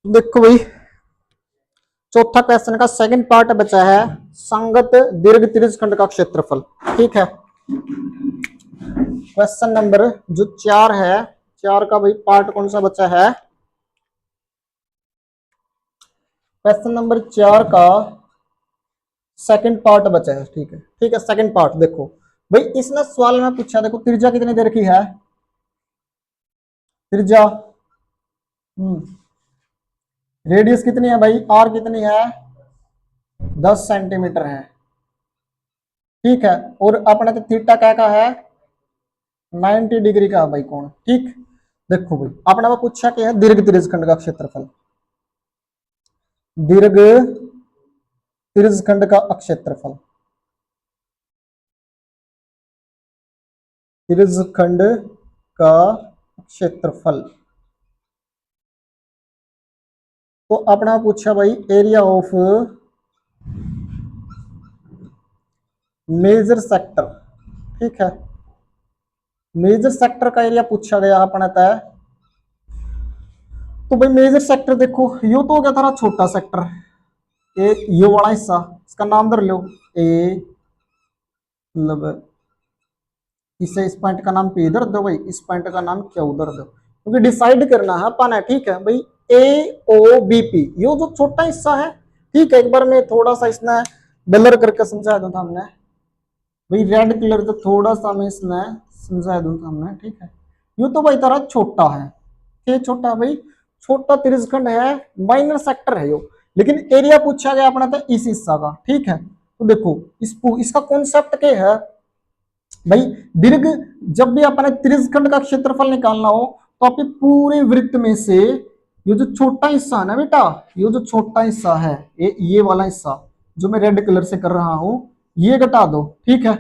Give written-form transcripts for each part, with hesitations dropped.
देखो भाई, चौथा क्वेश्चन का सेकंड पार्ट बचा है, संगत दीर्घ त्रिज्यखंड का क्षेत्रफल। ठीक है, क्वेश्चन नंबर जो 4 है, 4 का भाई पार्ट कौन सा बचा है? क्वेश्चन नंबर 4 का सेकंड पार्ट बचा है। ठीक है, ठीक है, सेकंड पार्ट देखो भाई, इसने सवाल में पूछा, देखो त्रिज्या कितनी दे रखी है? त्रिज्या, रेडियस कितनी है भाई? आर कितनी है? 10 सेंटीमीटर है। ठीक है, और अपने तो थीटा क्या का है? 90 डिग्री का भाई कोण। ठीक, देखो भाई अपने को पूछा क्या है? दीर्घ त्रिज्यखंड का क्षेत्रफल, दीर्घ त्रिज्यखंड का क्षेत्रफल, त्रिज्यखंड का क्षेत्रफल। तो अपना पूछा भाई एरिया ऑफ मेजर सेक्टर। ठीक है, मेजर सेक्टर का एरिया पूछा गया अपना तय। तो भाई मेजर सेक्टर देखो, यो तो हो गया था छोटा सेक्टर, ये वाला हिस्सा, इसका नाम धर लो ए, मतलब इसे, इस पॉइंट का नाम पी धर दो भाई, इस पॉइंट का नाम क्यू धर दो, क्योंकि डिसाइड करना है अपन है। ठीक है भाई, ए ओ बी पी, यो जो छोटा हिस्सा है। ठीक है, एक बार मैं थोड़ा सा इसने ब्लर करके समझा दूं था हमने भाई, रेड कलर तो थोड़ा सा मैं इसने समझा दूं था हमने। ठीक है, यो तो भाई तारा छोटा है, ये छोटा भाई, छोटा त्रिज्यखंड है, माइनर सेक्टर है यो, लेकिन एरिया पूछा गया अपना था इस हिस्सा का। ठीक है, तो देखो इसका कॉन्सेप्ट क्या है भाई? दीर्घ, जब भी अपने त्रिज्यखंड का क्षेत्रफल निकालना हो तो आप पूरे वृत्त में से ये जो छोटा हिस्सा है ना बेटा, ये जो छोटा हिस्सा है, ये वाला हिस्सा जो मैं रेड कलर से कर रहा हूं, ये घटा दो। ठीक है,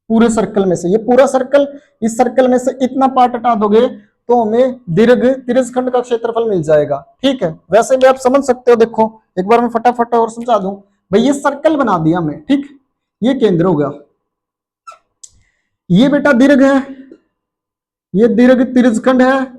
पूरे सर्कल में से, ये पूरा सर्कल, इस सर्कल में से इतना पार्ट हटा दोगे तो हमें दीर्घ त्रिज्यखंड का क्षेत्रफल मिल जाएगा। ठीक है, वैसे भी आप समझ सकते हो, देखो एक बार मैं फटाफट और समझा दूं भाई, ये सर्कल बना दिया मैं। ठीक, ये केंद्र हो गया, ये बेटा दीर्घ है, ये दीर्घ त्रिज्यखंड है,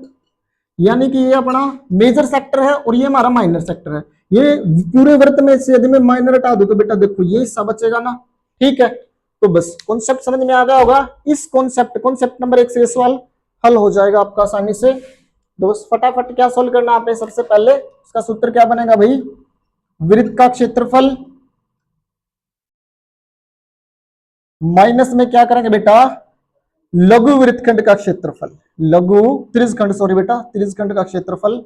यानी कि ये अपना मेजर सेक्टर है और ये हमारा माइनर सेक्टर है। ये पूरे वृत्त में से यदि मैं माइनर हटा दूं तो बेटा देखो ये हिस्सा बचेगा ना। ठीक है, तो बस कॉन्सेप्ट समझ में आ गया होगा। इस कॉन्सेप्ट नंबर 1 से सवाल हल हो जाएगा आपका आसानी से। दोस्त फटाफट क्या सोल्व करना आपने? सबसे पहले इसका सूत्र क्या बनेगा भाई? वृत्त का क्षेत्रफल माइनस में क्या करेंगे बेटा? लघु वृत्तखंड का क्षेत्रफल, लघु त्रिज्यखंड, सॉरी बेटा, त्रिज्यखंड का क्षेत्रफल।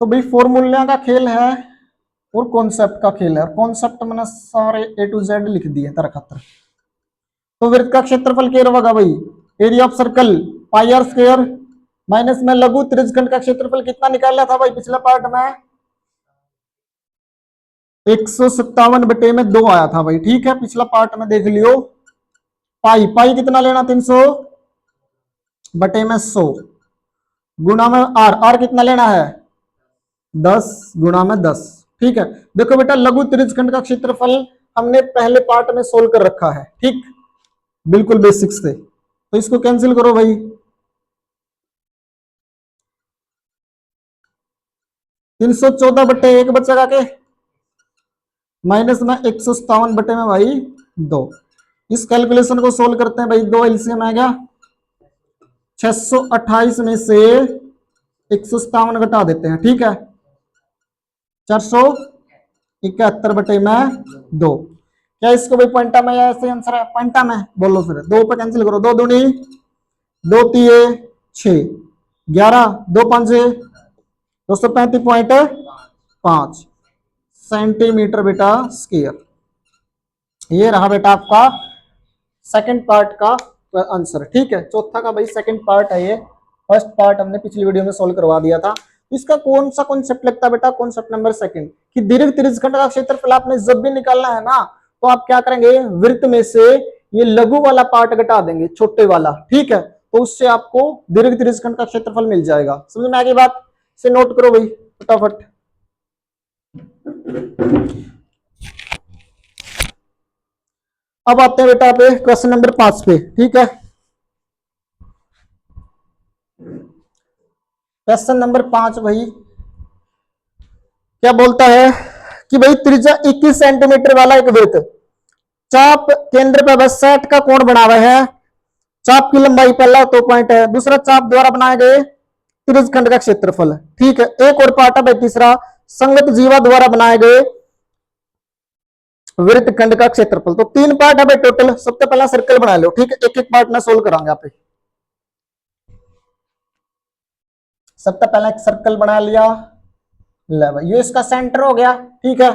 तो भाई फॉर्मूला का खेल है और कॉन्सेप्ट का खेल है, और कॉन्सेप्ट मैंने सारे ए टू जेड लिख दिए तरह खतर। तो वृत्त का क्षेत्रफल क्या होगा भाई? Area of circle pi r square, minus में लघु त्रिज्यखंड का क्षेत्रफल कितना निकाला था भाई पिछले पार्ट में? 157/2 आया था भाई। ठीक है, पिछला पार्ट में देख लियो। पाई पाई कितना लेना? 300/100 गुणा में आर, आर कितना लेना है? 10 गुणा में 10। ठीक है, देखो बेटा लघु त्रिज्यखंड का क्षेत्रफल हमने पहले पार्ट में सोल्व कर रखा है। ठीक, बिल्कुल बेसिक से, तो इसको कैंसिल करो भाई। 314/1 बचेगा के, माइनस में 157 में भाई 2। इस कैलकुलेशन को सोल्व करते हैं भाई, 2 एलसीएम आएगा, 628 में से 157 घटा देते हैं। ठीक है, 471/2। क्या इसको भाई पॉइंटा में या ऐसे आंसर है? पॉइंटा में बोलो फिर, 2 पे कैंसिल करो, 2 दूनी 2 तीये 6, 11 2 5 235.5 सेंटीमीटर बेटा स्क्वायर। ये रहा बेटा आपका सेकंड पार्ट का आंसर। ठीक है, चौथा का भाई सेकंड पार्ट है ये, फर्स्ट पार्ट हमने पिछली वीडियो में सोल्व करवा दिया था। इसका कौन सा कॉन्सेप्ट लगता है बेटा? कॉन्सेप्ट नंबर सेकंड, कि दीर्घ त्रिज्यखंड का क्षेत्रफल आपने जब भी निकालना है ना, तो आप क्या करेंगे? वृत्त में से ये लघु वाला पार्ट घटा देंगे, छोटे वाला। ठीक है, तो उससे आपको दीर्घ त्रिज्यखंड का क्षेत्रफल मिल जाएगा। समझ में आ गई बात? से नोट करो भाई फटाफट। अब आते हैं बेटा पे क्वेश्चन नंबर 5 पे। ठीक है, क्वेश्चन नंबर 5 भाई क्या बोलता है कि भाई त्रिज्या 21 सेंटीमीटर वाला एक वृत्त, चाप केंद्र पर बस 60 का कोण बना हुआ है, चाप की लंबाई पहला तो पॉइंट है, दूसरा चाप द्वारा बनाए गए त्रिज्यखंड का क्षेत्रफल, ठीक है। एक और पार्ट है भाई तीसरा, संगत जीवा द्वारा बनाए गए वृत्तखंड का क्षेत्रफल। तो 3 पार्ट है भाई टोटल। सबसे पहला सर्कल बना लो, ठीक है, एक एक पार्ट में सोल्व करांगे यहाँ पे। सबसे पहला एक सर्कल बना लिया, ले भाई ये इसका सेंटर हो गया, ठीक है।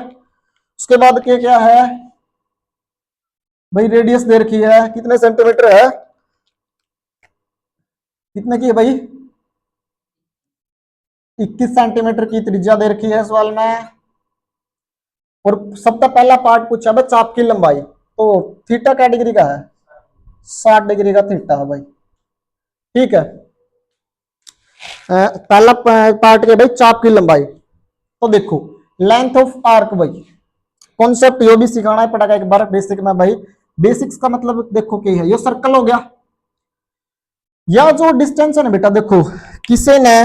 उसके बाद क्या क्या है भाई, रेडियस दे रखी है, कितने सेंटीमीटर है, कितने की है भाई, 21 सेंटीमीटर की त्रिज्या दे रखी है सवाल में। और सबसे पहला पार्ट पूछा भाई चाप की लंबाई, तो थीटा क्या डिग्री का है, 60 डिग्री का थीटा है भाई, ठीक है। पहला पार्ट के भाई चाप की लंबाई, तो देखो लेंथ ऑफ आर्क भाई, कॉन्सेप्ट यो भी सिखाना है पड़ेगा एक बार बेसिक में भाई। बेसिक्स का मतलब देखो क्या है, ये सर्कल हो गया, या जो डिस्टेंस है ना बेटा, देखो किसी ने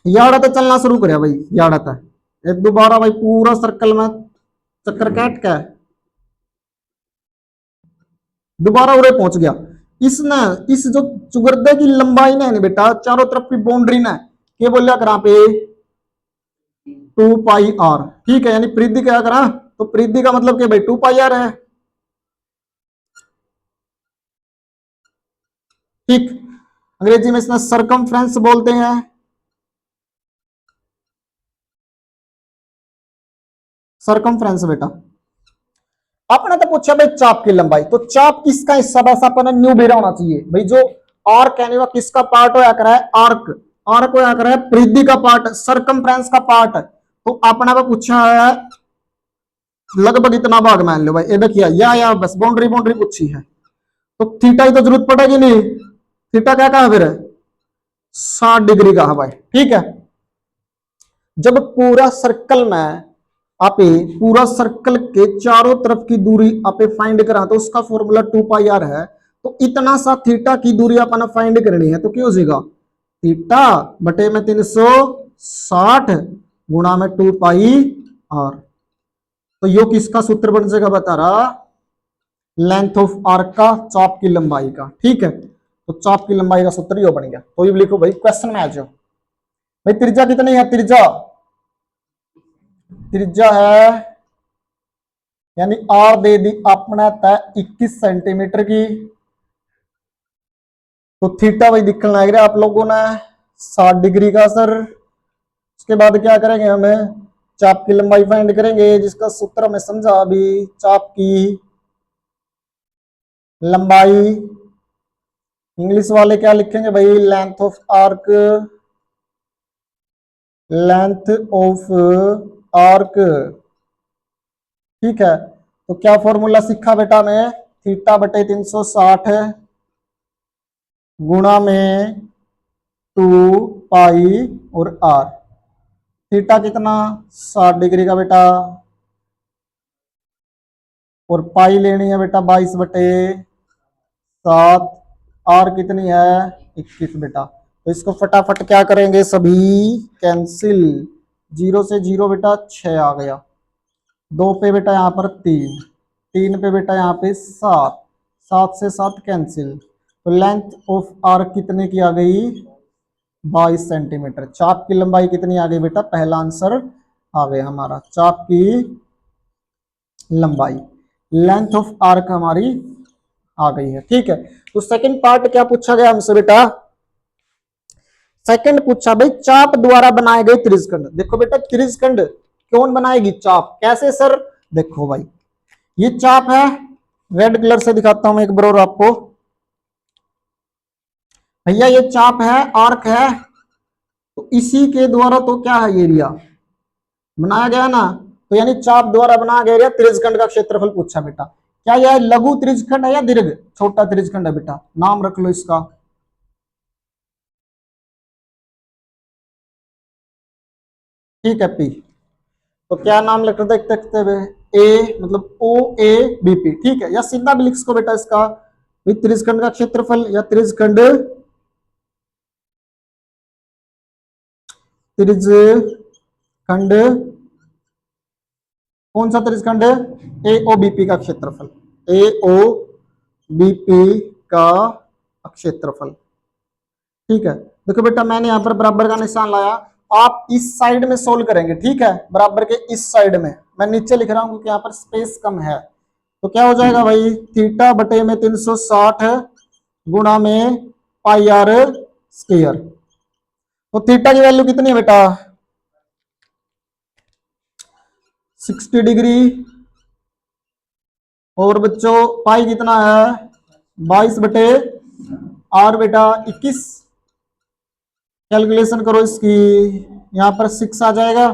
याड़ा तो चलना शुरू कराया भाई, याड़ा था एक दोबारा भाई पूरा सर्कल में चक्कर काट का दोबारा उरे पहुंच गया। इसने इस जो चुगर्दे की लंबाई ने बेटा चारों तरफ की बाउंड्री ने क्या बोलिया करा पे 2 पाई आर, ठीक है। यानी परिधि क्या करा, तो परिधि का मतलब क्या भाई 2 पाई आर है, ठीक। अंग्रेजी में इसमें सरकमफ्रेंस बोलते हैं, सरकमफ्रेंस बेटा। आपने तो पूछा भाई चाप की लंबाई, तो चाप किसका हिस्सा, वैसा अपने न्यू बेरा होना चाहिए भाई। जो आर्क है वह किसका पार्ट होया करा है, आर्क, आर्क होया करा है परिधि का पार्ट, सरकमफ्रेंस का पार्ट। तो आपने तो पूछा है लगभग इतना भाग मान लो भाई, ये देखिए या बस बाउंड्री बाउंड्री पूछी है, तो थीटा ही तो जरूरत पड़ेगी नहीं, थीटा क्या कहा फिर 60 डिग्री का है भाई, ठीक है। जब पूरा सर्कल में आप पूरा सर्कल के चारों तरफ की दूरी आप फाइंड करा, तो उसका फॉर्मूला 2 पाई आर है। तो इतना सा थीटा की दूरी अपन फाइंड करनी है, तो क्या हो जाएगा थीटा बटे में 360 गुणा में 2 पाई आर। तो यो किसका सूत्र बन जाएगा बता रहा, लेंथ ऑफ आर्क का, चाप की लंबाई का, ठीक है। तो चाप की लंबाई का सूत्र यो बन गया। तो ये लिखो भाई क्वेश्चन में आ जाओ भाई, त्रिज्या कितनी है, त्रिज्या त्रिज्या है यानी आर दे दी अपना तय 21 सेंटीमीटर की। तो थीटा भाई दिखने लग रहा है आप लोगों ने 60 डिग्री का सर। उसके बाद क्या करेंगे, हमें चाप की लंबाई फाइंड करेंगे, जिसका सूत्र हमें समझा अभी, चाप की लंबाई इंग्लिश वाले क्या लिखेंगे भाई, length of arc, length of arc, ठीक है। तो क्या फॉर्मूला सीखा बेटा में, थीटा बटे 360 गुणा में 2 पाई और आर। थीटा कितना 60 डिग्री का बेटा, और पाई लेनी है बेटा 22/7, आर कितनी है 21 बेटा। तो इसको फटाफट क्या करेंगे, सभी कैंसिल, 0 से 0 बेटा 6 आ गया, 2 पे बेटा यहाँ पर 3, 3 पे बेटा यहाँ पे 7, 7 से 7 कैंसिल। तो लेंथ ऑफ आर्क कितने की आ गई 22 सेंटीमीटर। चाप की लंबाई कितनी आ गई बेटा, पहला आंसर आ गया हमारा, चाप की लंबाई, लेंथ ऑफ आर्क हमारी आ गई है, ठीक है। तो सेकंड पार्ट क्या पूछा गया हमसे बेटा, सेकंड पूछा भाई चाप द्वारा बनाए गए त्रिज्यखंड। देखो बेटा त्रिज्यखंड कौन बनाएगी, चाप, कैसे सर, देखो भाई ये चाप है, रेड कलर से दिखाता हूं एक बार और आपको, भैया ये चाप है, आर्क है, तो इसी के द्वारा तो क्या है एरिया बनाया गया ना। तो यानी चाप द्वारा बनाया गया एरिया, त्रिज्यखंड का क्षेत्रफल पूछा बेटा। क्या यह लघु त्रिज्यखंड है या दीर्घ, छोटा त्रिज्यखंड है बेटा, नाम रख लो इसका, ठीक है पी। तो क्या नाम लिख देखते हुए, ए मतलब ओ ए बी पी, ठीक है। या सीधा भी लिख सको बेटा इसका, त्रिज्यखंड का क्षेत्रफल या त्रिज्यखंड त्रिज खंड, कौन सा त्रिज खंड? ए ओ बी पी का क्षेत्रफल, ए ओ बी पी का क्षेत्रफल। ठीक है, देखो बेटा मैंने यहां पर बराबर का निशान लाया, आप इस साइड में सोल्व करेंगे, ठीक है, बराबर के इस साइड में। मैं नीचे लिख रहा हूं क्योंकि यहाँ पर स्पेस कम है। तो क्या हो जाएगा भाई, थीटा बटे में 360 गुणा में पाई आर स्क्वायर। तो थीटा की वैल्यू कितनी है बेटा? 60 डिग्री। और बच्चों पाई कितना है? 22 बटे आर बेटा 21। कैलकुलेशन करो इसकी, यहां पर 6 आ जाएगा,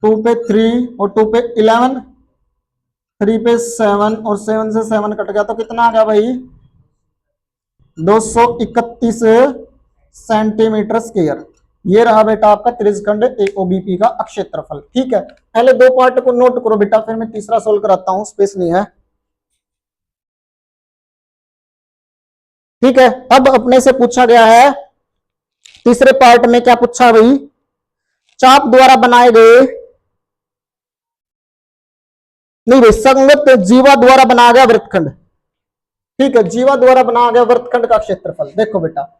2 पे 3 और 2 पे 11, 3 पे 7 और 7 से 7 कट गया, तो कितना आ गया भाई? 231 सेंटीमीटर स्क्वायर। ये रहा बेटा आपका त्रिज्यखंड एओबीपी का क्षेत्रफल। ठीक है, पहले दो पार्ट को नोट करो बेटा, फिर मैं तीसरा सोल्व कराता हूं, स्पेस नहीं है। ठीक है, अब अपने से पूछा गया है तीसरे पार्ट में, क्या पूछा भाई? चाप द्वारा बनाए गए, नहीं भाई, संगत जीवा द्वारा बनाया गया वृत्तखंड। ठीक है, जीवा द्वारा बनाया गया वृत्तखंड का क्षेत्रफल। देखो बेटा,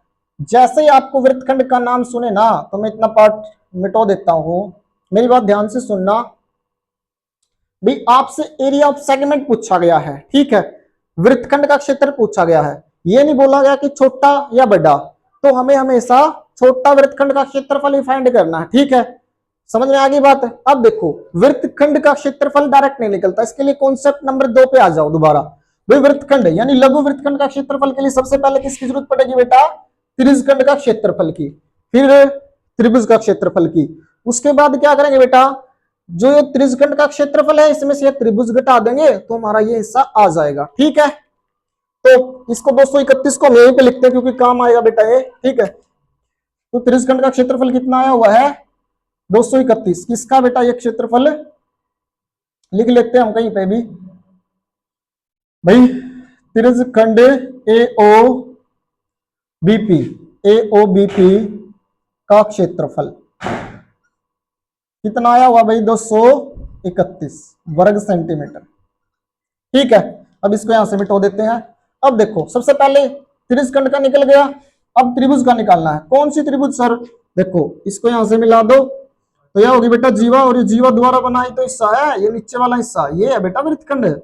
जैसे ही आपको वृत्तखंड का नाम सुने ना, तो मैं इतना पार्ट मिटो देता हूं, मेरी बात ध्यान से सुनना भाई। आपसे एरिया ऑफ सेगमेंट पूछा गया है, ठीक है, वृत्तखंड का क्षेत्र पूछा गया है, ये नहीं बोला गया कि छोटा या बड़ा, तो हमें हमेशा छोटा वृत्तखंड का क्षेत्रफल ही फाइंड करना है। ठीक है, समझ में आ गई बात है? अब देखो, वृत्तखंड का क्षेत्रफल डायरेक्ट नहीं निकलता, इसके लिए कॉन्सेप्ट नंबर 2 पे आ जाओ दोबारा। भाई वृत्तखंड यानी लघु वृत्तखंड का क्षेत्रफल के लिए सबसे पहले किसकी जरूरत पड़ेगी बेटा? त्रिज्यखंड का क्षेत्रफल की, फिर त्रिभुज का क्षेत्रफल की। उसके बाद क्या करेंगे बेटा, जो ये त्रिज्यखंड का क्षेत्रफल है इसमें से त्रिभुज घटा देंगे तो हमारा ये हिस्सा आ जाएगा। ठीक है, तो इसको 231 को हम यहीं पे लिखते हैं क्योंकि काम आएगा बेटा ये। ठीक है, तो त्रिज्यखंड का क्षेत्रफल कितना आया हुआ है? 231। किसका बेटा ये क्षेत्रफल? लिख लेते हैं हम कहीं पे भी भाई, त्रिज्यखंड ए ओ बीपी, ए ओ बीपी का क्षेत्रफल कितना आया हुआ भाई? 231 वर्ग सेंटीमीटर। ठीक है, अब इसको यहां से मिटो देते हैं। अब देखो, सबसे पहले त्रिज्यखंड का निकल गया, अब त्रिभुज का निकालना है। कौन सी त्रिभुज सर? देखो इसको यहां से मिला दो, तो यह होगी बेटा जीवा, और ये जीवा द्वारा बनाई तो हिस्सा है, ये नीचे वाला हिस्सा ये है बेटा वृत्तखंड। ये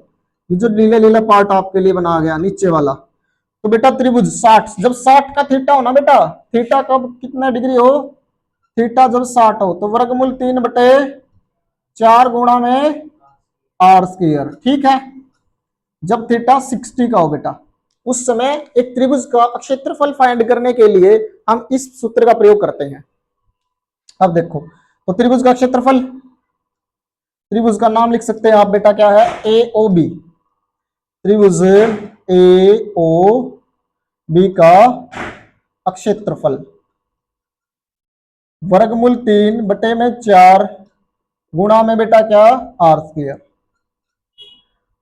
जो नीला नीला पार्ट आपके लिए बना गया नीचे वाला, तो बेटा त्रिभुज 60, जब 60 का थीटा हो ना बेटा, थीटा कब कितना डिग्री हो? थीटा जब 60 हो तो वर्गमूल 3/4 गुणा में आर स्क्वायर। ठीक है, जब थीटा 60 का हो बेटा, उस समय एक त्रिभुज का क्षेत्रफल फाइंड करने के लिए हम इस सूत्र का प्रयोग करते हैं। अब देखो, तो त्रिभुज का क्षेत्रफल, त्रिभुज का नाम लिख सकते हैं आप बेटा, क्या है? ए ओ बी। त्रिभुज ए ओ बी का क्षेत्रफल वर्गमूल 3/4 गुणा में बेटा क्या? R square.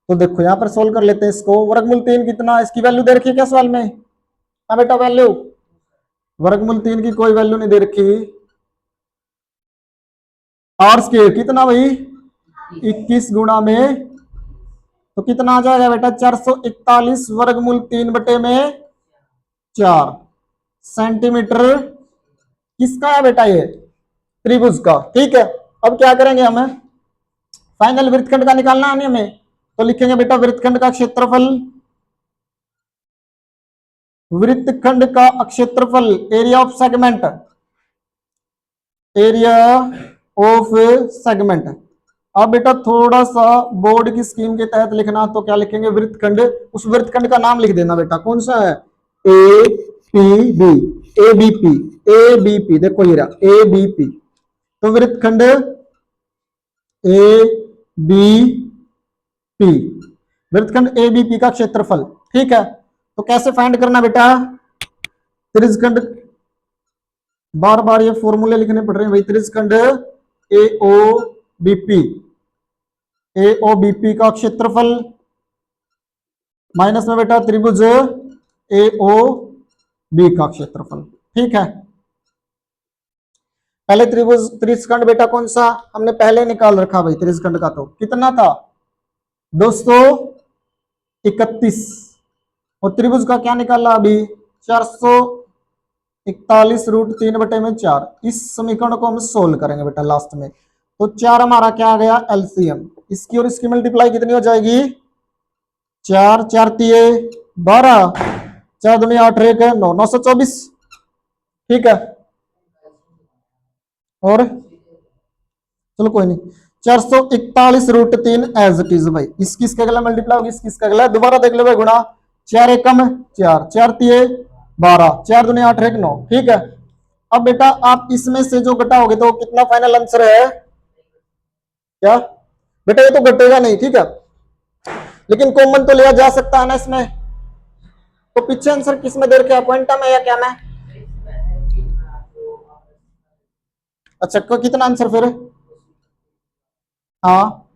तो देखो यहां पर सोल्व कर लेते हैं इसको। वर्गमूल 3 कितना, इसकी वैल्यू दे रखी है क्या सवाल में? हाँ बेटा, वैल्यू वर्गमूल 3 की कोई वैल्यू नहीं दे रखी। आर स्क्वायर कितना भाई? 21 गुणा में, तो कितना आ जाएगा बेटा? 441 वर्गमूल 3/4 सेंटीमीटर। किसका है बेटा? ये त्रिभुज का। ठीक है, अब क्या करेंगे, हमें फाइनल वृत्तखंड का निकालना है हमें, तो लिखेंगे बेटा वृत्तखंड का क्षेत्रफल, वृत्तखंड का क्षेत्रफल, area of segment, area of segment. अब बेटा थोड़ा सा बोर्ड की स्कीम के तहत लिखना, तो क्या लिखेंगे? वृत्तखंड, उस वृत्तखंड का नाम लिख देना बेटा, कौन सा है? A P B, A B P, A B P. देखो ये रहा ए बी पी, तो वृत्तखंड ए बी पी, वृत्तखंड ए बी पी का क्षेत्रफल। ठीक है, तो कैसे फाइंड करना बेटा? त्रिज्यखंड, बार बार ये फॉर्मूले लिखने पड़ रहे हैं भाई। त्रिज्यखंड ए ओ बी पी, ए ओ बी पी का क्षेत्रफल माइनस में बेटा त्रिभुज ए ओ बी का क्षेत्रफल। ठीक है, पहले त्रिभुज त्रिस्कंड बेटा कौन सा हमने पहले निकाल रखा भाई, त्रिस्कंड का तो कितना था 231, और त्रिभुज का क्या निकाला अभी 441√3/4। इस समीकरण को हम सोल्व करेंगे बेटा लास्ट में। तो 4 हमारा क्या आ गया एलसीएम, इसकी और इसकी मल्टीप्लाई कितनी हो जाएगी 4 4 तिये 12, 4 दूनी 8 1 9 924, ठीक है। और चलो कोई नहीं, 441√3 एज इट इज भाई, इस किसके अगला मल्टीप्लाई होगी, इस किसके अगला, दोबारा देख लो भाई गुणा, 4 एकम 4 4 तिये 12, 4 दूनी 8 1 9, ठीक है। अब बेटा आप इसमें से जो घटाओगे तो कितना फाइनल आंसर है क्या बेटा, ये तो घटेगा नहीं, ठीक है, लेकिन कॉमन तो लिया जा सकता है ना इसमें। तो पीछे आंसर किस में दे रखे हैं, क्वांटम है या क्या में, अच्छा कितना आंसर फिर, हाँ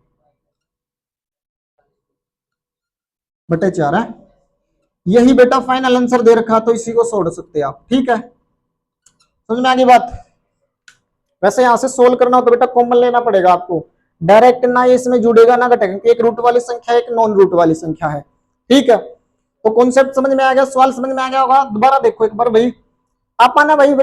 बटे 4 है, यही बेटा फाइनल आंसर दे रखा, तो इसी को छोड़ सकते हैं आप, ठीक है, समझ में आ गई बात। वैसे यहां से सोल्व करना हो तो बेटा कॉमन लेना पड़ेगा आपको, डायरेक्ट ना ये इसमें जुड़ेगा ना घटेगा, क्योंकि एक रूट वाली संख्या एक नॉन रूट वाली संख्या है, ठीक है। तो कॉन्सेप्ट समझ में आ गया, सवाल समझ में आ गया होगा, दोबारा देखो एक बार भाई। आप आना भाई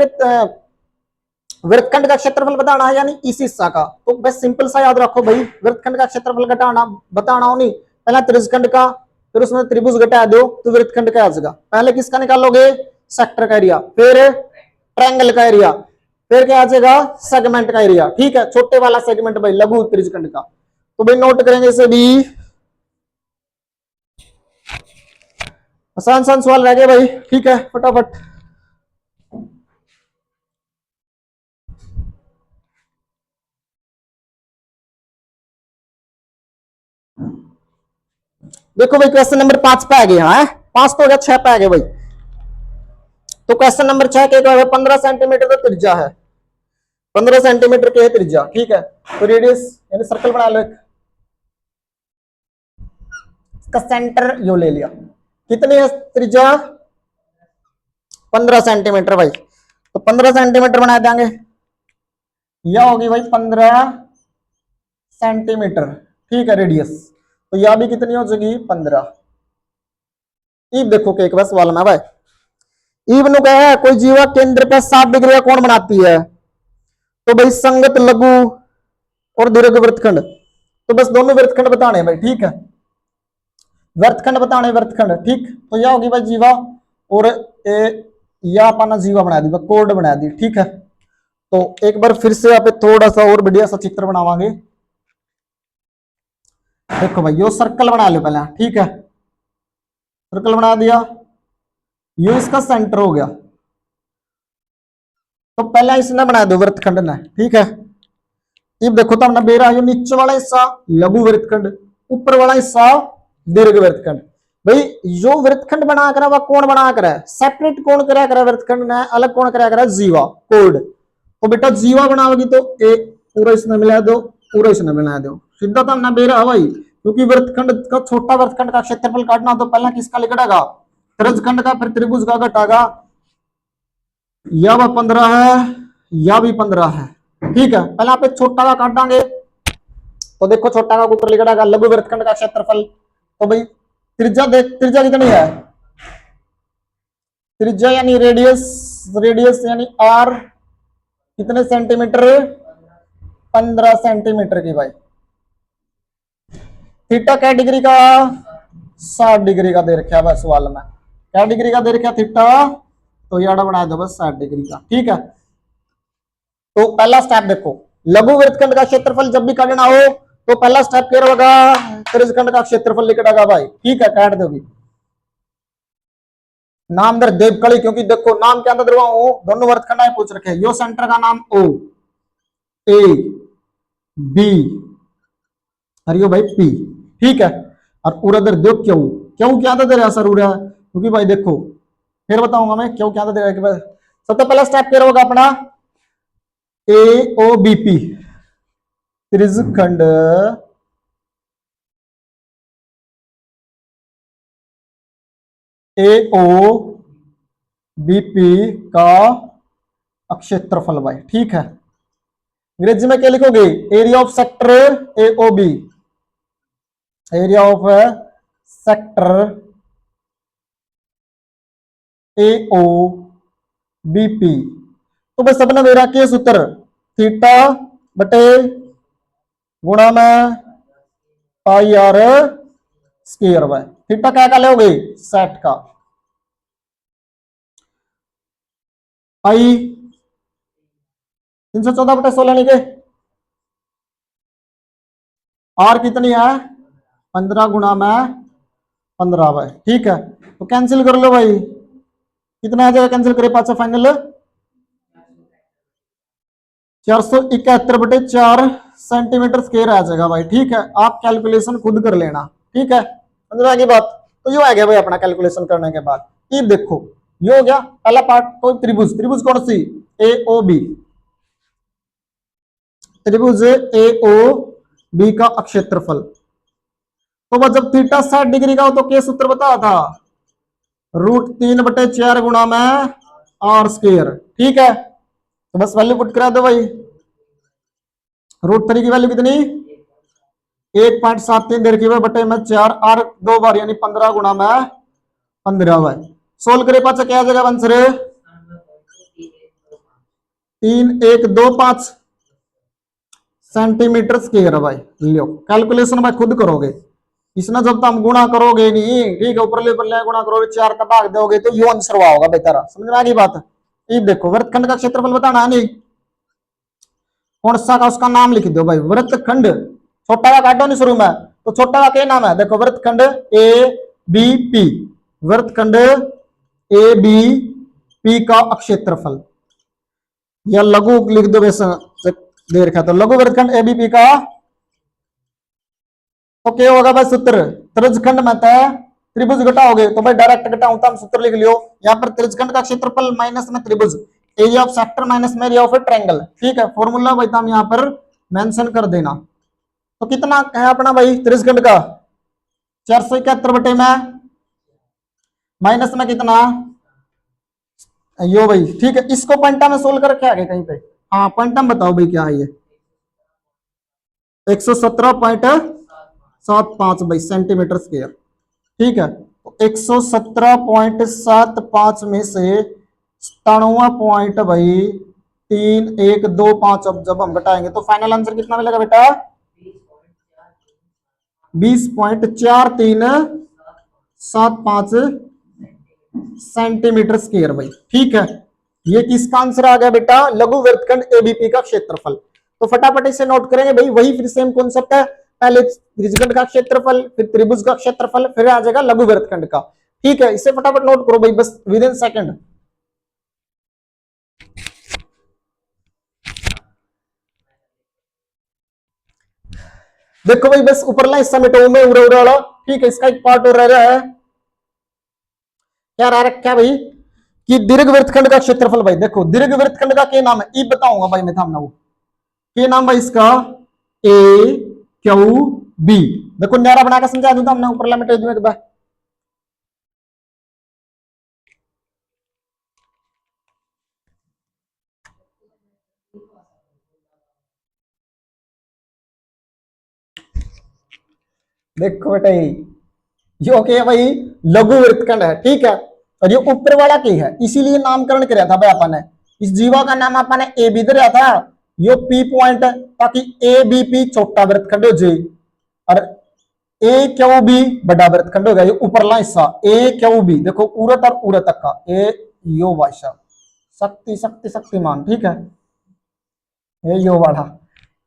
वृत्तखंड का क्षेत्रफल बताना है, यानी इस हिस्सा का, तो बस सिंपल सा याद रखो भाई, वृत्तखंड का क्षेत्रफल घटाना बताना हो नहीं, पहला त्रिभुजखंड का, फिर उसमें त्रिभुज घटा दो तो वृत्तखंड का आ जाएगा। पहले किसका निकालोगे सेक्टर का एरिया, फिर ट्रायंगल का एरिया, फिर क्या आ जाएगा सेगमेंट का एरिया, ठीक है, छोटे वाला सेगमेंट भाई लघु त्रिभुजखंड का। तो भाई नोट करेंगे इसे भी, आसान आसान सवाल रह गए भाई, ठीक है फटाफट। देखो भाई क्वेश्चन नंबर 5 पे आ गए, हाँ 5 तो हो गया, 6 पे आ गए भाई। तो क्वेश्चन नंबर 6 के 15 सेंटीमीटर तो त्रिज्या है, 15 सेंटीमीटर की है त्रिज्या, ठीक है। तो रेडियस यानी सर्कल बना लो, इसका सेंटर यो ले लिया, कितनी है त्रिज्या 15 सेंटीमीटर भाई, तो 15 सेंटीमीटर बना देंगे, यह होगी भाई 15 सेंटीमीटर, ठीक है रेडियस, तो यह भी कितनी हो जाएगी 15। ईब देखो के एक बार सवाल में भाई, ईब नु कहा है कोई जीवा केंद्र पे 60 डिग्री का कोण बनाती है, तो भाई संगत लघु और दीर्घ वृत्तखंड, तो बस दोनों वृत्तखंड बताने भाई, ठीक है, वृत्तखंड बताने वृत्तखंड, ठीक। तो यह होगी भाई जीवा, और या अपना जीवा बना दी, कोड बना दी, ठीक है। तो एक बार फिर से यहाँ पे थोड़ा सा और बढ़िया सा चित्र बनावांगे, देखो भाई यो सर्कल बना लो पहले, ठीक है, सर्कल बना दिया, यो इसका सेंटर हो गया, तो पहला इसने बना दो वृत्तखंड ने, ठीक है। अब देखो तो हमने बेरा यो नीचे वाला हिस्सा लघु वृत्तखंड, ऊपर वाला हिस्सा दीर्घ वृत्तखंड। भाई जो वृत्तखंड बना कर वह कौन बना कर है, सेपरेट कौन करा कर वृत्तखंड ने, अलग कौन करा कर जीवा कोड। तो बेटा जीवा बनाओगी तो एक पूरा इसने मिला दो, पूरा इसने मिला दो, सीधा तो हमने बेरा भाई, क्योंकि वृत्तखंड का छोटा वृत्तखंड का क्षेत्रफल काटना तो पहला किसका लिखा, त्रिभुजखंड का, फिर त्रिभुज का घटागा, या वह 15 है या भी 15 है, ठीक है। पहले आप एक छोटा का काट देंगे, तो देखो छोटा का ऊपर लिखा लघु वृत्तखंड का क्षेत्रफल, तो भाई त्रिज्या देख, त्रिज्या कितनी है, त्रिज्या यानी रेडियस, रेडियस यानी आर कितने सेंटीमीटर 15 सेंटीमीटर की भाई। थीटा क्या डिग्री का 60 डिग्री का दे रखा है बस सवाल में, क्या डिग्री का दे रखा थीटा, तो यार बना दो बस 60 डिग्री का, ठीक है। तो पहला स्टेप देखो, लघु वृत्तखंड का क्षेत्रफल जब भी काटना हो तो पहला स्टेप क्या होगा, त्रिभुजखंड का क्षेत्रफल लिखा भाई, ठीक है, काट दो भी। नाम दर देवकली, क्योंकि देखो नाम क्या अंदर ओ, दोनों वृत्तखंड पूछ रखे, यो सेंटर का नाम ओ ए बी, और यो भाई पी, ठीक है। और उधर दो क्यों, क्यों क्या दे रहा सर उड़ा, क्योंकि भाई देखो फिर बताऊंगा मैं क्यों क्या दे रहा है। सबसे पहला स्टेप क्या होगा अपना ए ओ बी पी, त्रिभुजखंड ए ओ बी पी का क्षेत्रफल भाई, ठीक है। अंग्रेजी में क्या लिखोगे, area of sector A O B, area of sector A O B P. तो बस अपना मेरा केस उत्तर थीटा बटे गुणा में पाई आर स्क्वायर बाय थीटा क्या का लोगे, सेट का, पाई 314/16 नहीं के, आर कितनी है 15 गुणा में 15 बाय, ठीक है। तो कैंसिल कर लो भाई, कितना आ जाएगा कैंसिल करे पाचा फाइनल 471/4 सेंटीमीटर स्क्वायर आ जाएगा भाई, ठीक है। आप कैलकुलेशन खुद कर लेना, ठीक है, समझ में आ गई बात। तो ये आ गया भाई अपना कैलकुलेशन करने के बाद। ये देखो ये हो गया पहला पार्ट। तो त्रिभुज, त्रिभुज कौन सी, ए ओ बी, त्रिभुज ए ओ बी का क्षेत्रफल। तो बस जब थीटा 60 डिग्री का हो तो क्या सूत्र बताया था, √3/4 गुणा में आर स्क्वायर, ठीक है। तो बस वैल्यू पुट करा दो भाई, √3 की वैल्यू कितनी 1.73 दे रखी है बटे में 4, आर 2 बार यानी 15 गुणा में 15 भाई। सोल्व करे पाचा क्या आ जाएगा आंसर 3125 सेंटीमीटर स्क्वायर भाई। लियो कैलकुलेशन भाई खुद करोगे, इसने जब तुम गुणा करोगे नहीं, ठीक है, ऊपर ले गुणा करोगे 4 का भाग दोगे तो यो आंसर होगा बेहतर, समझ में आ गई बात। ये देखो वृत्तखंड का क्षेत्रफल बताना है नहीं, कौन सा का उसका नाम लिख दो भाई, वृत्तखंड, छोटा का काटो नहीं शुरू में, तो छोटा का क्या नाम है, देखो वृत्तखंड ए बी पी, वृत्तखंड ए बी पी का क्षेत्रफल, या लघु लिख दो वैसे दे रखा, तो लघु वृत्तखंड ए बी पी का, तो क्या होगा भाई सूत्र, त्रिज्यखंड में त्रिभुज घटाओगे तो भाई डायरेक्ट घटाऊं तो हम सूत्र लिख लियो, यहाँ पर त्रिज्यखंड का क्षेत्रफल माइनस में त्रिभुज, एरिया ऑफ सेक्टर माइनस में एरिया ऑफ ए ट्रायंगल, ठीक है। फॉर्मूला भाई हम यहाँ पर मेंशन कर देना। तो कितना है अपना भाई त्रिज्यखंड का 471 बटे में माइनस में कितना यो भाई, ठीक है। इसको पॉइंटा में सोल्व करके आगे कहीं पे, हाँ पॉइंटा में बताओ भाई क्या है ये 117.75 भाई सेंटीमीटर स्क्वायर, ठीक है। तो 117.75 में से 97 पॉइंट भाई 3125 अब जब हम घटाएंगे तो फाइनल आंसर कितना मिलेगा बेटा 20.4375 सेंटीमीटर स्क्वायर भाई, ठीक है। ये किसका आंसर आ गया बेटा, लघु वृत्तखंड एबीपी का क्षेत्रफल। तो फटाफट इसे नोट करेंगे भाई, वही फिर सेम कॉन्सेप्ट है, पहले त्रिज्यखंड का क्षेत्रफल, फिर त्रिभुज का क्षेत्रफल, फिर आ जाएगा लघु वृत्तखंड का, ठीक है। इसे फटाफट नोट करो भाई बस विद इन सेकंड। देखो भाई बस ऊपरला हिस्सा मिटाओ में उरा उरा वाला, ठीक है। इसका एक पार्ट और रह रहा है, क्या रह रखा है भाई कि दीर्घ वृत्तखंड का क्षेत्रफल। भाई देखो दीर्घ वृत्तखंड का क्या नाम है ये बताऊंगा भाई मैं थामना, वो क्या नाम भाई इसका ए क्यू बी। देखो न्यारा बनाकर समझा दूं हमने, ऊपरला मिटा दूं एक बार। देखो बेटा ये ओके है भाई लघु वृत्तखंड है, ठीक है। और ये ऊपर वाला क्या है, इसीलिए नामकरण किया था भाई अपन ने, इस जीवा का नाम अपन ने ए बी दिया था, यो पी पॉइंट, ताकि ए बी पी छोटा वृत्तखंड हो जाए और ए क्यू बी बड़ा वृत्तखंड हो गया। ये ऊपरला हिस्सा ए क्यू बी, देखो उरत और उरत तक का ए यो भाषा शक्ति शक्ति शक्तिमान, ठीक है, ये यो वाला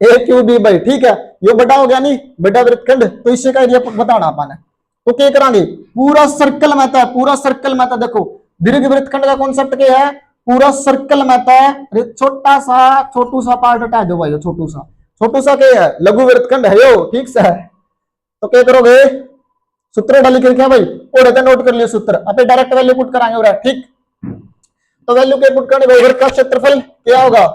ए क्यू बी भाई, ठीक है। ये बड़ा हो गया नहीं बड़ा वृत्तखंड, तो इससे का एरिया बताना अपन है। तो क्या करांगे पूरा सर्कल में था, पूरा सर्कल में था। देखो दीर्घ वृत्तखंड का कॉन्सेप्ट क्या है, पूरा सर्कल में था, छोटा सा छोटू सा पार्ट हटा दो भाई, छोटू सा क्या है लघु वृत्तखंड है यो, ठीक से है। तो क्या करोगे सूत्र डाली करके भाई और नोट कर लियो सूत्र, अब डायरेक्ट वैल्यू पुट कराएंगे, ठीक। तो वैल्यू क्या पुट करने भाई, वृत्त का क्षेत्रफल क्या होगा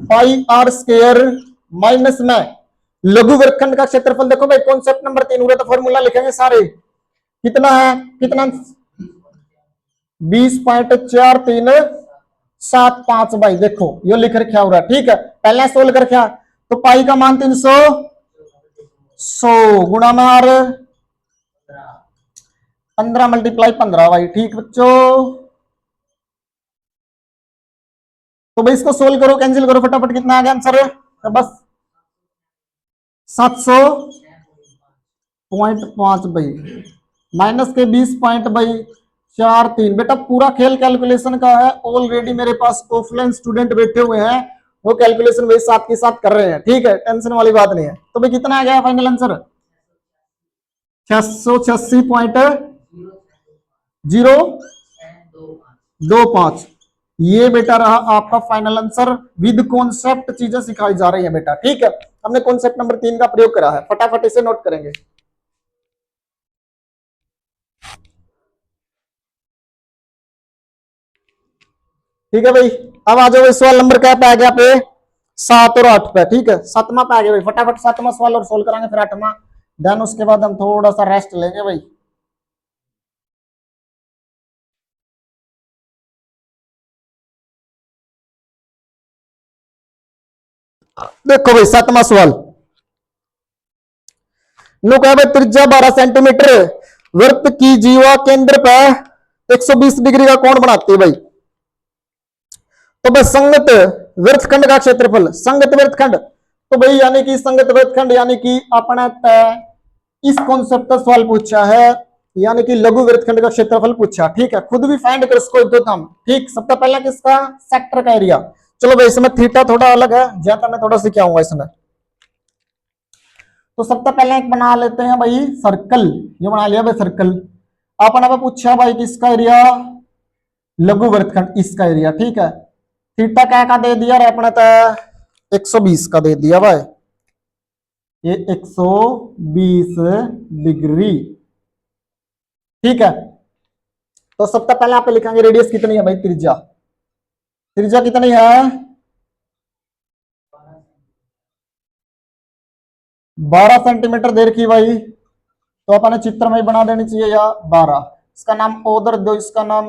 पाई आर स्क्वायर माइनस में लघु वृत्तखंड का क्षेत्रफल। देखो भाई कॉन्सेप्ट नंबर 3 तो फॉर्मूला लिखेंगे सारे, कितना है कितना 20.43 7/5 भाई देखो यो लिख रखा हो रहा है, ठीक है। पहले सोल्व कर रखा तो पाई का मान 300 100 गुणा में आर 15 मल्टीप्लाई 15 भाई, ठीक बच्चों। तो भाई इसको सोल्व करो, कैंसिल करो फटाफट, कितना आ गया आंसर? तो बस 700.5 भाई, माइनस के 20 पॉइंट भाई 4 3। बेटा पूरा खेल कैलकुलेशन का है, ऑलरेडी मेरे पास ऑफलाइन स्टूडेंट बैठे हुए हैं, वो कैलकुलेशन भाई साथ के साथ कर रहे हैं, ठीक है, टेंशन वाली बात नहीं है। तो भाई कितना आ गया फाइनल आंसर? 686.025। ये बेटा रहा आपका फाइनल आंसर, विद कॉन्सेप्ट चीजें सिखाई जा रही है बेटा, ठीक है। हमने कॉन्सेप्ट नंबर 3 का प्रयोग करा है, फटाफट इसे नोट करेंगे। ठीक है भाई, अब आ जाओ सवाल नंबर क्या पे आ गया पे 7 और 8 पे, ठीक है। 7वां पे आ गया भाई, फटाफट 7वां सवाल और सोल्व करांगे, फिर 8वां, देन उसके बाद हम थोड़ा सा रेस्ट लेंगे भाई। देखो भाई 7वां सवाल, लोग है भाई त्रिज्या 12 सेंटीमीटर, वृत्त की जीवा केंद्र पर 120 डिग्री का कोण बनाती है भाई। तो बस संगत वृत्तखंड का क्षेत्रफल, संगत वृत्तखंड, तो भाई यानी कि संगत वृत्तखंड यानी कि अपना इस कॉन्सेप्ट का सवाल पूछा है, यानी कि लघु वृत्तखंड का क्षेत्रफल पूछा, ठीक है। खुद भी फाइंड कर इसको दो हम, ठीक। सबसे पहले किसका? सेक्टर का एरिया। चलो भाई इसमें थीटा थोड़ा अलग है, ज्यादा मैं थोड़ा सिखाऊंगा इसमें। तो सबसे पहले एक बना लेते हैं भाई सर्कल, ये बना लिया भाई सर्कल। अपन अब पूछा भाई किसका एरिया? लघु वृत्तखंड, इसका एरिया, ठीक है। थीटा क्या का दे दिया अपने तो 120 का दे दिया भाई, ये 120 डिग्री, ठीक है। तो सबसे पहले आप लिखेंगे रेडियस कितनी है भाई, त्रिज्या, त्रिज्या कितनी है? 12 सेंटीमीटर दे रखी भाई, तो अपने चित्र में बना देनी चाहिए या 12। इसका नाम ओ दर दो, इसका नाम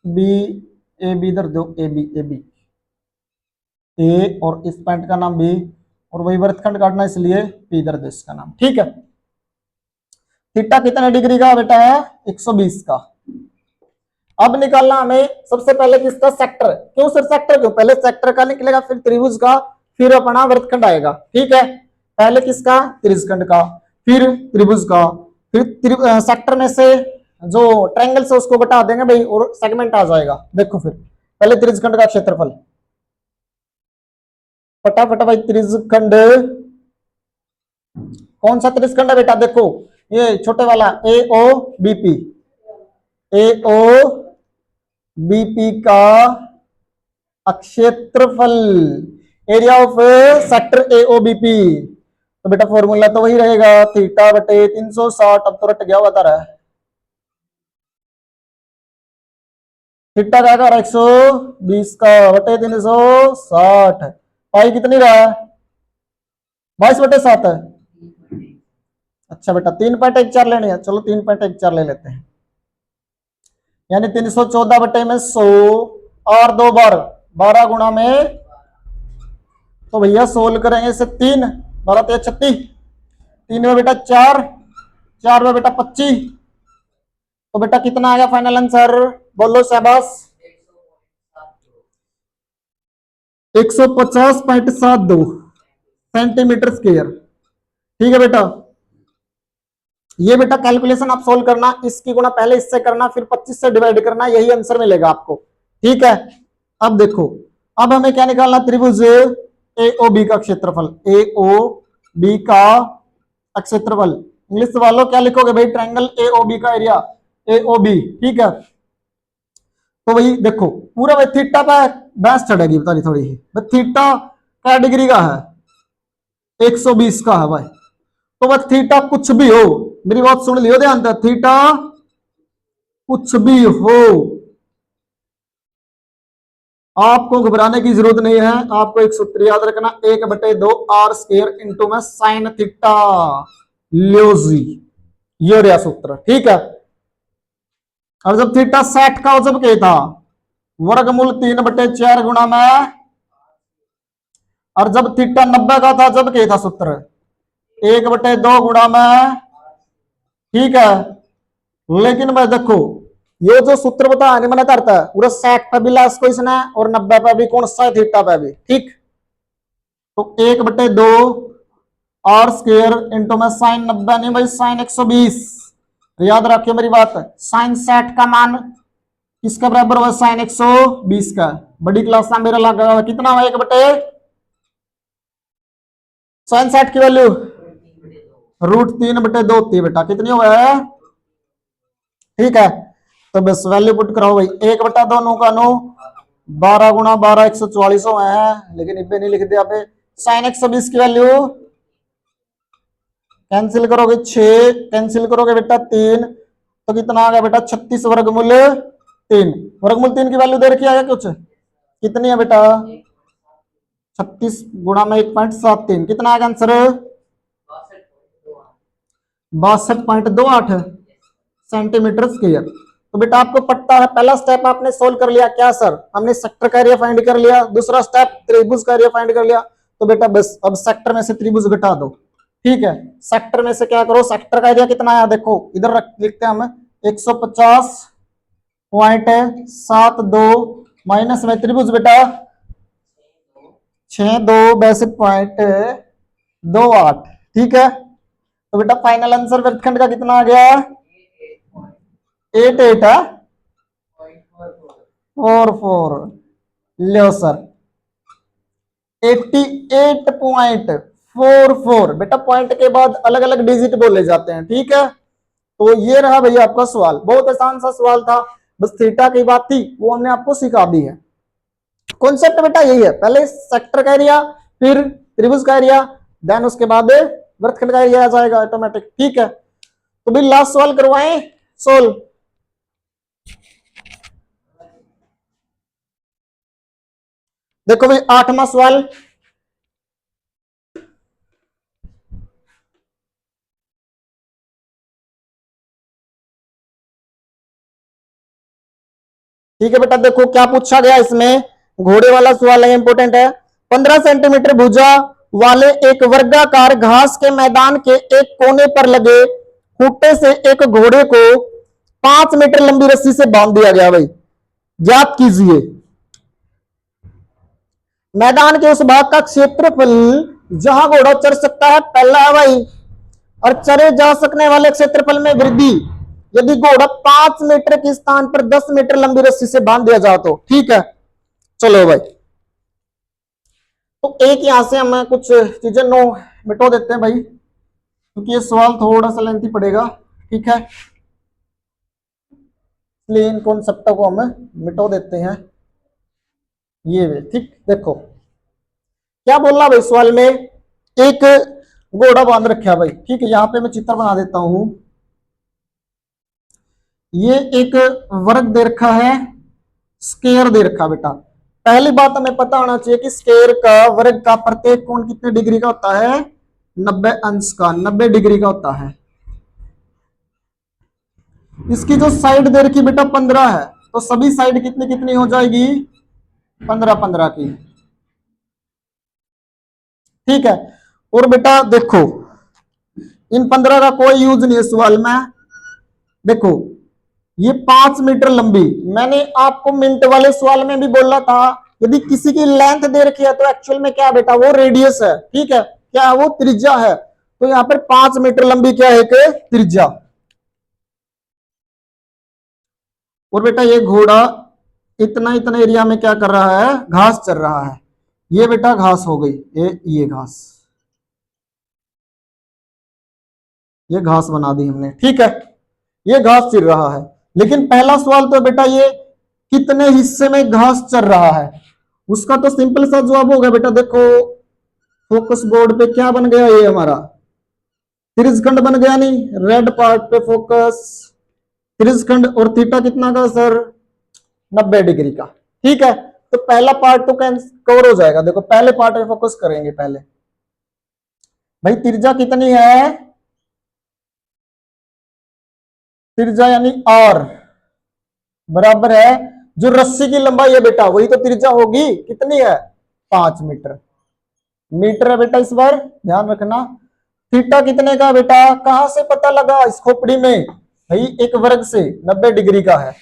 बी, ए बी दर दो, ए बी, ए बी, ए, और इस पॉइंट का नाम बी, और वही वृत्तखंड काटना इसलिए पी दर दो इसका नाम, ठीक है। थीटा कितने डिग्री का बेटा है? 120 का। अब निकालना हमें सबसे पहले किसका? सेक्टर। क्यों सर सेक्टर क्यों? पहले सेक्टर का निकलेगा, फिर त्रिभुज का, फिर अपना वृत्तखंड आएगा, ठीक है। पहले किसका? त्रिभुजखंड का, फिर त्रिभुज का, फिर सेक्टर में से जो ट्रायंगल से उसको घटा देंगे भाई और सेगमेंट आ जाएगा। देखो फिर पहले त्रिभुजखंड का क्षेत्रफल, फटाफट भाई त्रिभुजखंड, कौन सा त्रिभुजखंड है बेटा? देखो ये छोटे वाला ए ओ बीपी, ए ओ बीपी का क्षेत्रफल, area of sector A O BP. तो बेटा फॉर्मूला तो वही रहेगा, थीटा बटे 360। अब तो रट गया बता रहा है, थीटा क्या कर 120 का बटे 360, पाई कितनी रहा है? 22/7 है। अच्छा बेटा 3.14 लेनी है, चलो 3.14 ले लेते हैं, यानी 314 बटे में 100 और 2 बार 12 गुणा में, तो भैया सोल्व करेंगे इसे 3 12 36, 3 में बेटा 4, 4 में बेटा 25। तो बेटा कितना आ गया फाइनल आंसर? बोलो शाबाश। 150.72 सेंटीमीटर स्क्वायर, ठीक है बेटा। ये बेटा कैलकुलेशन आप सोल्व करना, इसकी गुणा पहले इससे करना, फिर 25 से डिवाइड करना, यही आंसर मिलेगा आपको, ठीक है। अब देखो, अब हमें क्या निकालना? त्रिभुज ए ओ बी का क्षेत्रफल, ए ओ बी का क्षेत्रफल। इंग्लिश वालों क्या लिखोगे भाई? ट्रायंगल ए ओ बी का एरिया, ए ओ बी, ठीक है। तो वही देखो पूरा भाई थीटा पे बहस चढ़ेगी बतानी थोड़ी ही, थीटा क्या डिग्री का है? 120 का है भाई। तो बस थीटा कुछ भी हो, मेरी बात सुन लियो ध्यान से, थीटा कुछ भी हो, आपको घबराने की जरूरत नहीं है। आपको एक सूत्र याद रखना, 1/2 आर स्क्वायर इंटू में साइन थीटा, ल्योजी, ये रहा सूत्र, ठीक है। अब जब थीटा 60 का जब क्या था वर्गमूल 3/4 गुणा में, और जब थीटा 90 का था जब क्या था सूत्र, 1/2 गुणा में, ठीक है। लेकिन मैं देखो ये जो सूत्र बता नहीं मैंने करता है पूरा 60 पे भी लास्ट को इसने और 90 पे भी, कौन सा है, थीटा पे भी, ठीक। तो 1/2 आर स्क्वायर इंटू में साइन 90 नहीं भाई साइन 120, याद रखियो मेरी बात, साइन 60 का मान किसका बराबर हुआ, साइन 120 का। बड़ी क्लास में मेरा लगा हुआ कितना हुआ, 1/, साइन 60 की वैल्यू √3/2 होती है बेटा, कितनी हुआ है, ठीक है। तो बस वैल्यू पुट कराओ भाई, 1/2 नो का नो, 12 गुणा 12 144 हुए हैं, लेकिन इबे नहीं लिख दिया पे। साइन 120 की वैल्यू कैंसिल करोगे 6, कैंसिल करोगे बेटा 3, तो कितना आ गया बेटा 36 वर्गमूल 3। वर्गमूल 3 की वैल्यू दे रखी है कुछ, कितनी है बेटा, 36 गुणा में 1.73, कितना आएगा आंसर, 62.28 सेंटीमीटर स्क्वायर। तो बेटा आपको पता है पहला स्टेप आपने सोल्व कर लिया, क्या सर, हमने सेक्टर का एरिया फाइंड कर लिया, दूसरा स्टेप त्रिभुज का एरिया फाइंड कर लिया। तो बेटा बस अब सेक्टर में से त्रिभुज घटा दो, ठीक है। सेक्टर में से क्या करो, सेक्टर का एरिया कितना आया देखो, इधर लिखते हैं हम 150.72 माइनस में त्रिभुज बेटा 6262.28, ठीक है। तो बेटा फाइनल आंसर वृत्तखंड का कितना आ गया, 88 है 44, लो सर 88.44। बेटा पॉइंट के बाद अलग अलग डिजिट बोले जाते हैं, ठीक है। तो ये रहा भैया आपका सवाल, बहुत आसान सा सवाल था, बस थीटा की बात थी वो हमने आपको सिखा दी है। कॉन्सेप्ट बेटा यही है, पहले सेक्टर का एरिया, फिर त्रिभुज का एरिया, देन उसके बाद वृत्तखंड का एरिया आ जाएगा ऑटोमेटिक, ठीक है। तो भाई लास्ट सवाल करवाएं सोल्व। देखो भाई 8वां सवाल, ठीक है बेटा। देखो क्या पूछा गया इसमें, घोड़े वाला सवाल है, इंपोर्टेंट है। 15 सेंटीमीटर भुजा वाले एक वर्गाकार घास के मैदान के एक कोने पर लगे खूंटे से एक घोड़े को 5 मीटर लंबी रस्सी से बांध दिया गया। भाई ज्ञात कीजिए मैदान के उस भाग का क्षेत्रफल जहां घोड़ा चढ़ सकता है, पहला है भाई, और चरे जा सकने वाले क्षेत्रफल में वृद्धि यदि घोड़ा 5 मीटर के स्थान पर 10 मीटर लंबी रस्सी से बांध दिया जाए तो, ठीक है। चलो भाई, तो एक यहां से हमें कुछ चीजें नो मिटो देते हैं भाई, क्योंकि ये सवाल थोड़ा सा लेंथी पड़ेगा, ठीक है। इसलिए इन कॉन्सेप्ट को हम मिटो देते हैं, ये वे, ठीक। देखो क्या बोलना भाई सवाल में, एक घोड़ा बांध रखा भाई, ठीक है। यहां पे मैं चित्र बना देता हूं, ये एक वर्ग दे रखा है, स्क्वायर दे रखा बेटा। पहली बात हमें पता होना चाहिए कि स्क्वायर का वर्ग का प्रत्येक कोण कितने डिग्री का होता है, 90 अंश का, 90 डिग्री का होता है। इसकी जो साइड दे रखी बेटा 15 है, तो सभी साइड कितनी कितनी हो जाएगी, 15-15 की, ठीक है। और बेटा देखो इन 15 का कोई यूज नहीं है सवाल में। देखो ये 5 मीटर लंबी, मैंने आपको मिनट वाले सवाल में भी बोला था, यदि किसी की लेंथ दे रखी है तो एक्चुअल में क्या बेटा वो रेडियस है, ठीक है, क्या है वो त्रिज्या है। तो यहां पर 5 मीटर लंबी क्या है कि त्रिज्या। और बेटा ये घोड़ा इतना इतना एरिया में क्या कर रहा है, घास चर रहा है। ये बेटा घास हो गई, ये घास, ये घास बना दी हमने, ठीक है। ये घास चिर रहा है, लेकिन पहला सवाल तो बेटा ये कितने हिस्से में घास चर रहा है, उसका तो सिंपल सा जवाब होगा बेटा। देखो फोकस बोर्ड पे क्या बन गया, ये हमारा त्रिज्यखंड बन गया, नहीं रेड पार्ट पे फोकस त्रिज्यखंड, और थीटा कितना का सर, 90 डिग्री का, ठीक है। तो पहला पार्ट तो कवर हो जाएगा। देखो पहले पार्ट में फोकस करेंगे पहले, भाई त्रिज्या कितनी है, त्रिज्या यानी आर बराबर है जो रस्सी की लंबाई है बेटा वही तो त्रिज्या होगी, कितनी है 5 मीटर। मीटर है बेटा, इस बार ध्यान रखना। थीटा कितने का बेटा, कहां से पता लगा, इस खोपड़ी में भाई एक वर्ग से 90 डिग्री का है।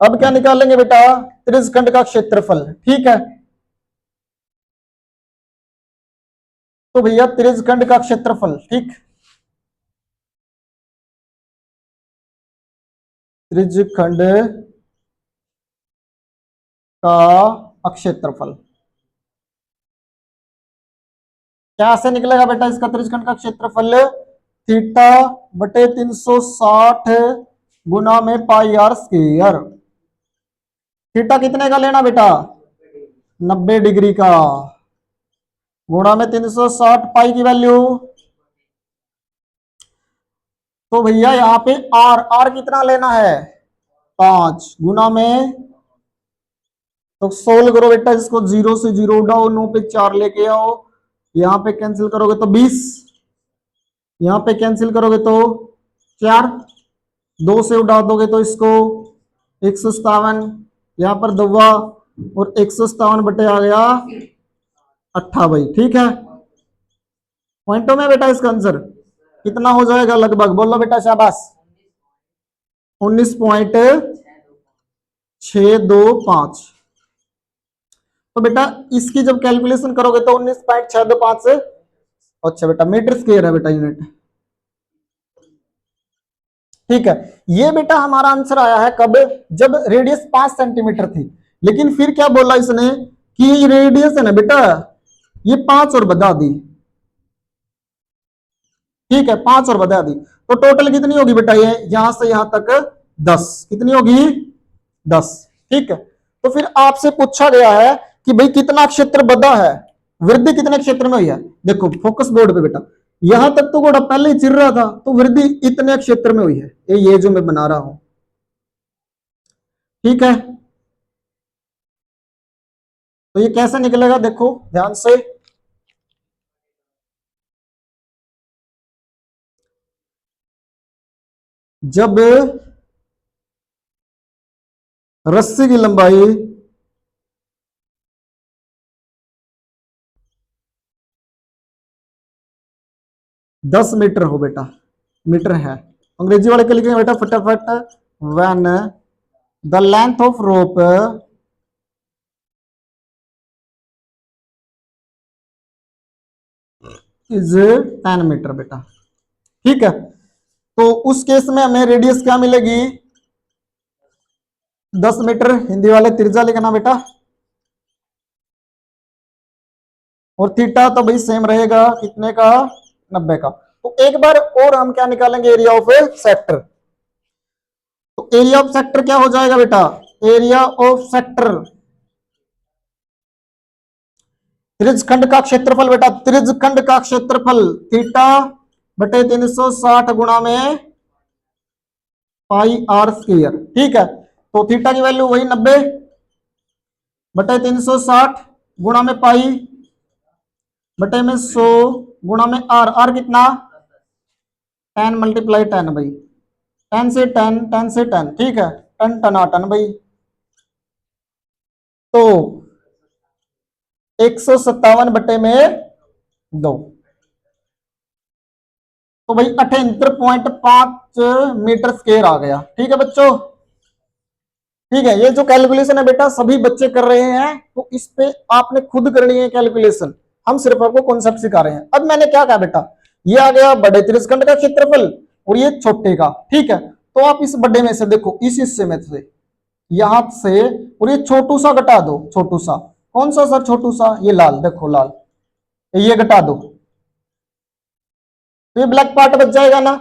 अब क्या निकालेंगे बेटा, त्रिज्यखंड का क्षेत्रफल, ठीक है। तो भैया त्रिज्यखंड का क्षेत्रफल, ठीक, त्रिज्यखंड का क्षेत्रफल कैसे निकलेगा बेटा, इसका त्रिज्यखंड का क्षेत्रफल थीटा बटे 360 गुना में पाई आर स्क्वायर। थीटा कितने का लेना बेटा, 90 डिग्री का, गुणा में 360 पाई की वैल्यू। तो भैया यहाँ पे आर, आर कितना लेना है 5, गुना में, तो सोल्व करो बेटा इसको, 0 से 0 उठाओ, 9 पे 4 लेके आओ, यहां पे कैंसिल करोगे तो 20, यहां पे कैंसिल करोगे तो 4, 2 से उड़ा दोगे तो इसको 157, यहां पर दुआ, और 157 बटे आ गया 28, ठीक है। पॉइंटों में बेटा इसका आंसर कितना हो जाएगा लगभग, बोलो बेटा शाबाश, 19.625। तो बेटा इसकी जब कैलकुलेशन करोगे तो 19.625 से, अच्छा बेटा मीटर स्क्वायर है बेटा यूनिट, ठीक है। ये बेटा हमारा आंसर आया है कब, जब रेडियस 5 सेंटीमीटर थी। लेकिन फिर क्या बोला इसने कि रेडियस है ना बेटा ये 5 और बढ़ा दी, ठीक है 5 और बढ़ा दी, तो टोटल कितनी होगी बेटा, ये यहां से यहां तक 10, कितनी होगी 10, ठीक है। तो फिर आपसे पूछा गया है कि भाई कितना क्षेत्र बढ़ा है, वृद्धि कितने क्षेत्र में हुई है, देखो फोकस बोर्ड पे बेटा, यहां तक तो घोड़ा पहले ही चिर रहा था, तो वृद्धि इतने क्षेत्र में हुई है, ये जो मैं बना रहा हूं, ठीक है। तो ये कैसे निकलेगा देखो ध्यान से, जब रस्सी की लंबाई 10 मीटर हो बेटा, मीटर है, अंग्रेजी वाले के लिखेंगे बेटा फटाफट, when the length of rope is 10 metre बेटा, ठीक है। तो उस केस में हमें रेडियस क्या मिलेगी 10 मीटर, हिंदी वाले त्रिज्या लिखना बेटा, और थीटा तो भाई सेम रहेगा कितने का 90 का। तो एक बार और हम क्या निकालेंगे, एरिया ऑफ ए सेक्टर। तो एरिया ऑफ सेक्टर क्या हो जाएगा बेटा, एरिया ऑफ सेक्टर त्रिज्यखंड का क्षेत्रफल बेटा, त्रिज्यखंड का क्षेत्रफल थीटा बटे 360 गुणा में पाई आर स्क्वायर, ठीक है। तो थीटा की वैल्यू वही 90 बटे 360 गुणा में पाई बटे में 100 गुणा में आर, आर कितना 10 मल्टीप्लाई 10 भाई, 10 से 10, 10 से 10, ठीक है, टन टना टन भाई। तो 157 बटे में 2, तो भाई 78.5 मीटर स्क्वायर आ गया, ठीक है बच्चों, ठीक है। ये जो कैलकुलेशन है बेटा सभी बच्चे कर रहे हैं, तो इस पे आपने खुद करनी है कैलकुलेशन, हम सिर्फ आपको कॉन्सेप्ट सिखा रहे हैं। अब मैंने क्या कहा बेटा, ये आ गया बड़े त्रिज्यखंड का क्षेत्रफल और ये छोटे का, ठीक है। तो आप इस बड़े में से देखो, इस हिस्से में से यहां से, और ये छोटू सा घटा दो, छोटू सा कौन सा सर, छोटू सा ये लाल, देखो लाल, ये घटा दो, तो ये ब्लैक पार्ट बच जाएगा ना,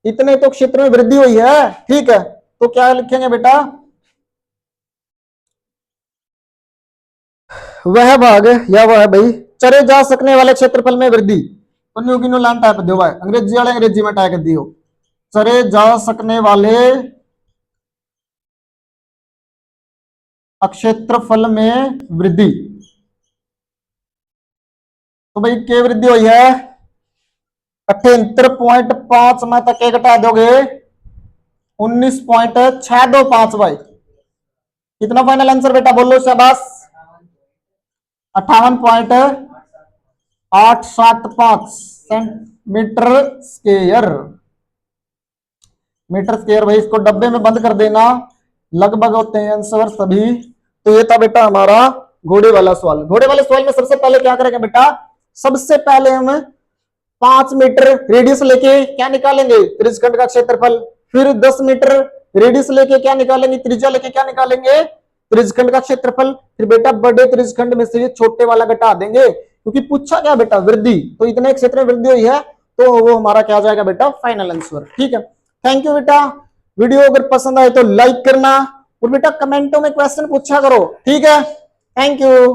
इतने तो क्षेत्र में वृद्धि हुई है, ठीक है। तो क्या लिखेंगे बेटा, वह भाग या वह भाई चरे जा सकने वाले क्षेत्रफल में वृद्धि, तो न्यू की न्यू लाइन टाइप दो भाई, अंग्रेजी वाले अंग्रेजी में टाइप दियो, चरे जा सकने वाले क्षेत्रफल में वृद्धि। तो भाई क्या वृद्धि हुई है 78.5 में तक घटा दोगे 19.625 भाई। कितना फाइनल आंसर बेटा बोलो शाबाश। 58.875 सेंटीमीटर स्क्वायर। मीटर स्क्वायर भाई, इसको डब्बे में बंद कर देना, लगभग होते हैं आंसर सभी। तो ये था बेटा हमारा घोड़े वाला सवाल। घोड़े वाले सवाल में सबसे पहले क्या करेंगे बेटा, सबसे पहले हम 5 मीटर रेडियस लेके क्या निकालेंगे, त्रिज्यखंड का क्षेत्रफल। फिर 10 मीटर रेडियस लेके क्या निकालेंगे, त्रिज्या लेके क्या निकालेंगे, त्रिज्यखंड का क्षेत्रफल। फिर बेटा बड़े त्रिज्यखंड में से ये छोटे वाला घटा देंगे, क्योंकि पूछा क्या बेटा वृद्धि, तो इतने क्षेत्र में वृद्धि हुई है, तो वो हमारा क्या जाएगा बेटा फाइनल आंसर। ठीक है, थैंक यू बेटा। वीडियो अगर पसंद आए तो लाइक करना, और बेटा कमेंटों में क्वेश्चन पूछा करो, ठीक है। Thank you.